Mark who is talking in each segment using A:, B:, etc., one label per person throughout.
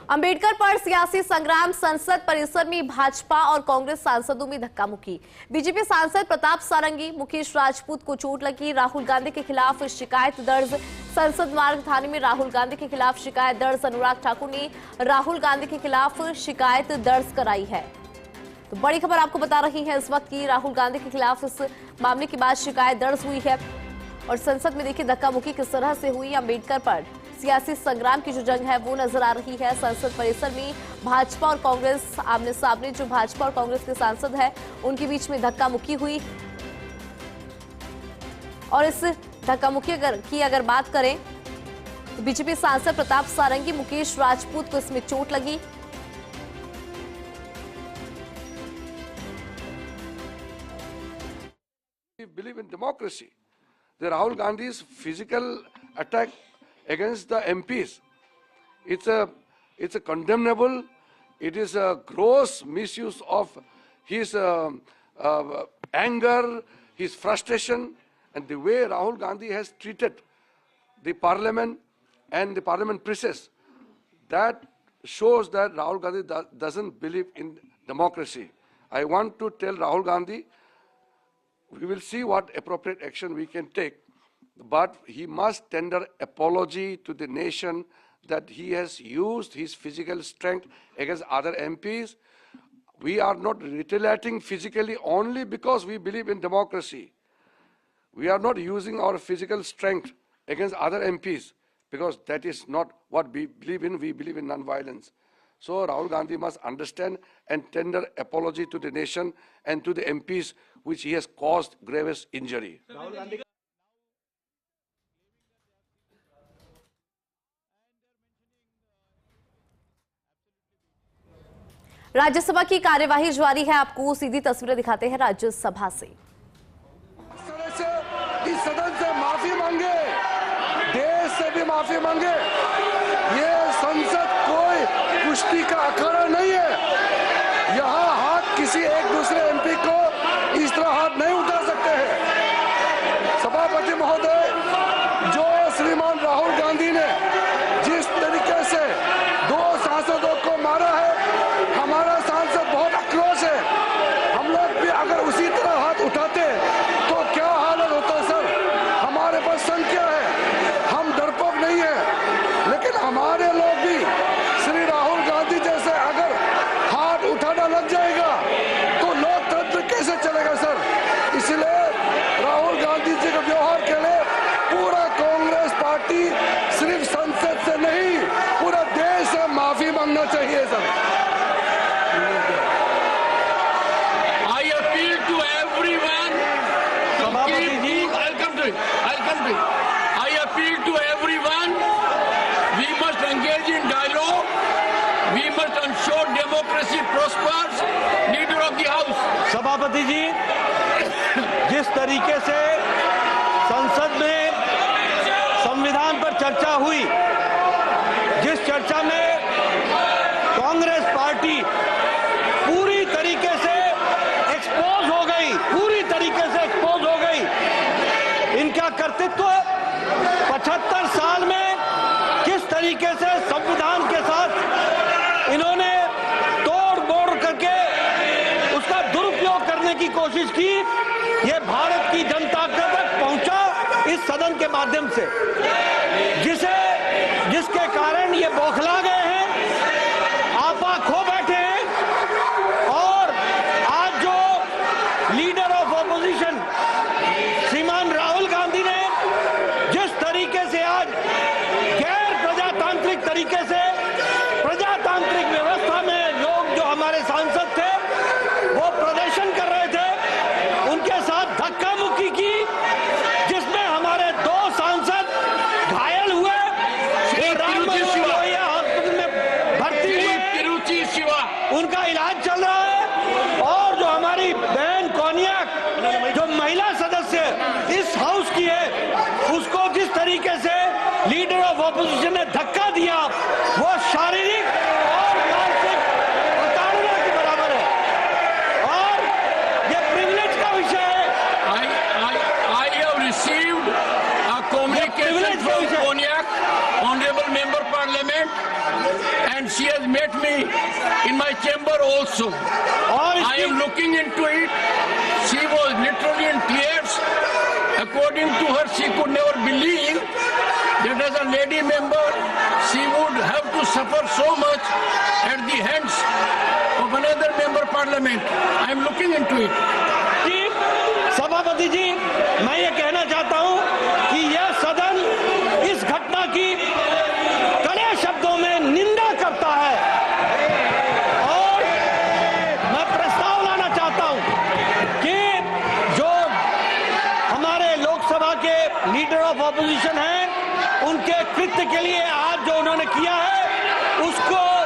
A: अंबेडकर पर सियासी संग्राम। संसद परिसर में भाजपा और कांग्रेस सांसदों में धक्का मुक्की। बीजेपी सांसद प्रताप सारंगी, मुकेश राजपूत को चोट लगी। राहुल गांधी के खिलाफ शिकायत दर्ज। संसद मार्ग थाने में राहुल गांधी के खिलाफ शिकायत दर्ज। अनुराग ठाकुर ने राहुल गांधी के खिलाफ शिकायत दर्ज कराई है। तो बड़ी खबर आपको बता रही है इस वक्त की राहुल गांधी के खिलाफ इस मामले के बाद शिकायत दर्ज हुई है। और संसद में देखिए धक्का मुक्की किस तरह से हुई। अंबेडकर पर सियासी संग्राम की जो जंग है वो नजर आ रही है। संसद परिसर में भाजपा और कांग्रेस आमने सामने, जो भाजपा और कांग्रेस के सांसद हैं उनके बीच में धक्का मुक्की हुई। और इस धक्का मुक्की की अगर बात करें तो बीजेपी सांसद प्रताप सारंगी, मुकेश राजपूत को इसमें चोट लगी।
B: We believe in democracy. The Rahul Gandhi's physical attack against the MPs, it's a condemnable. It is a gross misuse of his anger, his frustration, and the way Rahul Gandhi has treated the parliament and the parliament process. That shows that Rahul Gandhi doesn't believe in democracy. I want to tell Rahul Gandhi, we will see what appropriate action we can take, but he must tender apology to the nation that he has used his physical strength against other MPs. We are not retaliating physically only because we believe in democracy. We are not using our physical strength against other MPs because that is not what we believe in. We believe in non-violence. So Rahul Gandhi must understand and tender apology to the nation and to the MPs which he has caused gravest injury.
A: Rajya Sabha की कार्यवाही जारी है। आपको सीधी तस्वीरें दिखाते हैं राज्यसभा से।
B: इस सदन से माफी मांगे, देश से भी माफी मांगे। ये संसद कोई कुश्ती का अखाड़ा नहीं है। यहाँ हाथ किसी एक दूसरे एमपी को इस तरह हाथ नहीं उठा सकते हैं। सभापति महोदय, जो श्रीमान राहुल गांधी ने जिस तरीके से दो सांसदों को मारा है, हमारा सांसद बहुत आक्रोश है। हम लोग भी अगर उसी तरह हाथ उठाते तो क्या हालत होता सर। हमारे पास संख्या है, हम डरपोक नहीं है, लेकिन हमारे लोग भी श्री राहुल गांधी जैसे अगर हाथ उठाना लग जाएगा तो लोकतंत्र कैसे चलेगा सर। इसलिए राहुल गांधी जी के व्यवहार के लिए पूरा कांग्रेस पार्टी सिर्फ संसद से नहीं पूरा देश से माफी मांगना चाहिए sir.
C: I appeal to everyone. I'll come to it. I appeal to everyone. We must engage in dialogue. We must ensure democracy prospers. Leader of the House.
D: सभापति जी, जिस तरीके से संसद में संविधान पर चर्चा हुई, जिस चर्चा में कांग्रेस पार्टी पूरी तरीके से एक्सपोज हो गई, इनका कर्तृत्व 75 साल में किस तरीके से संविधान के साथ इन्होंने तोड़ मोड़ करके उसका दुरुपयोग करने की कोशिश की, ये भारत की जनता तक पहुंचा इस सदन के माध्यम से, जिसके कारण ये बौखला गए हैं, आपा खो बैठे हैं। और आज जो लीडर ऑफ ऑपोजिशन श्रीमान राहुल गांधी ने जिस तरीके से आज गैर प्रजातांत्रिक तरीके से प्रजातांत्रिक व्यवस्था में लोग जो हमारे सांसद थे वो प्रदर्शन कर रहे थे, उनके साथ धक्का मुक्की की, जिसमें हमारे दो सांसद घायल हुए, हॉस्पिटल में भर्ती हुए, उनका इलाज चल रहा है। और जो हमारी बहन कोनियाक जो महिला सदस्य इस हाउस की है, उसको जिस तरीके से लीडर ऑफ ऑपोजिशन ने धक्का दिया वो शारीरिक और मानसिक प्रताड़ना के बराबर है और ये प्रिविलेज का विषय है।
C: I have received a communication from Konyak, Honorable Member Parliament, and and she has met me in my chamber also.
D: और
C: I am looking into it. She was literally in tears. According to her, she could never believe that as a lady member, she would have to suffer so much at the hands of another member parliament. I am looking into it.
D: जी, सभापति जी, मैं ये कहना चाहता हूं कि यह सदन इस घटना की कड़े शब्दों में निंदा करता है और मैं प्रस्ताव लाना चाहता हूं कि जो हमारे लोकसभा के लीडर ऑफ ऑपोजिशन हैं, उनके कृत्य के लिए आज जो उन्होंने किया है उसको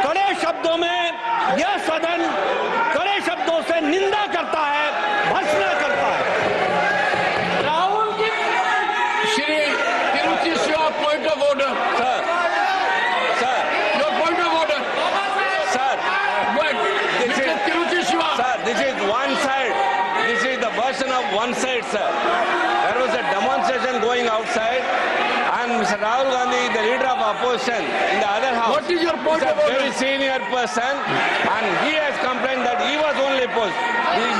D: कड़े शब्दों में यह सदन कड़े शब्दों से निंदा करता है, भर्त्सना करता है।
C: Rahul ji, Shri Tiruchi Siva, point of order.
E: Sir,
C: Your point of order.
E: sir,
C: What?
E: This
C: Mr.
E: is-
C: Tiruchi Shiva.
E: sir, this is one side. This is the version of one side, sir. There was a demonstration going outside, and Mr. Rahul Gandhi, the leader of opposition, in the other house.
C: What is your point
E: is
C: of
E: a
C: order?
E: very senior person, and he has complained that he was only opposed.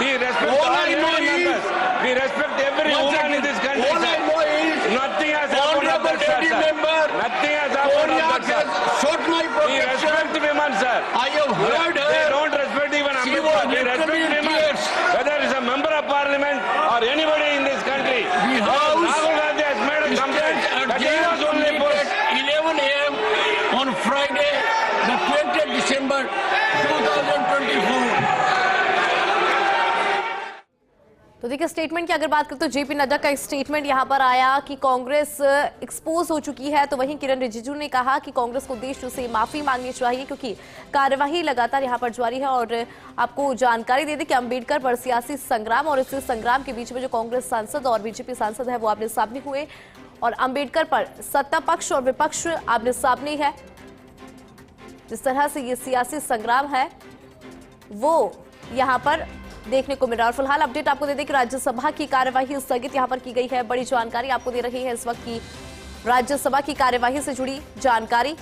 E: We respect
C: All
E: all
C: I know
E: union
C: is-
E: members. We respect every
C: One
E: woman
C: second.
E: in this country,
C: All I
E: sir.
C: know is
E: Nothing has happened on
C: Honorable
E: that, sir.
C: lady member
E: Nothing has happened on
C: Konyak
E: that, sir.
C: has sought my
E: We
C: protection.
E: respect women, sir.
C: I have heard
E: They
C: her.
E: don't respect even
C: She
E: Ambedkar.
C: was
E: They
C: literally
E: respect
C: in
E: women.
C: tears.
E: Whether it's a member of parliament or anybody in this country.
C: The House
E: Rahul Gandhi has made a complaint that he was only opposed.
C: at 11 a.m. on Friday, the 20th December 2024.
A: तो देखिए, statement की अगर बात करें तो JP Nadda का एक statement यहां पर आया कि कांग्रेस एक्सपोज हो चुकी है। तो वहीं किरण रिजिजू ने कहा कि कांग्रेस को देश से माफी मांगनी चाहिए क्योंकि कार्यवाही लगातार यहां पर जारी है। और आपको जानकारी दे दें कि अंबेडकर पर सियासी संग्राम और इस संग्राम के बीच में जो कांग्रेस सांसद और बीजेपी सांसद है वो आमने सामने हुए और अंबेडकर पर सत्ता पक्ष और विपक्ष आमने सामने है। जिस तरह से ये सियासी संग्राम है वो यहां पर देखने को मिल रहा है। और फिलहाल अपडेट आपको दे दें कि राज्यसभा की कार्यवाही स्थगित यहां पर की गई है। बड़ी जानकारी आपको दे रही है इस वक्त की राज्यसभा की कार्यवाही से जुड़ी जानकारी।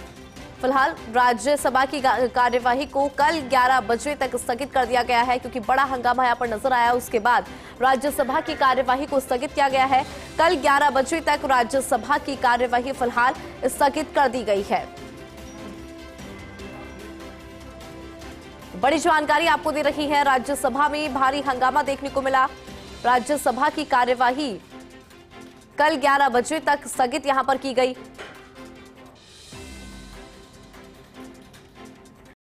A: फिलहाल राज्यसभा की कार्यवाही को कल 11 बजे तक स्थगित कर दिया गया है क्योंकि बड़ा हंगामा यहां पर नजर आया। उसके बाद राज्यसभा की कार्यवाही को स्थगित किया गया है। कल 11 बजे तक राज्यसभा की कार्यवाही फिलहाल स्थगित कर दी गई है। बड़ी जानकारी आपको दे रही है, राज्यसभा में भारी हंगामा देखने को मिला। राज्यसभा की कार्यवाही कल 11 बजे तक स्थगित यहां पर की गई।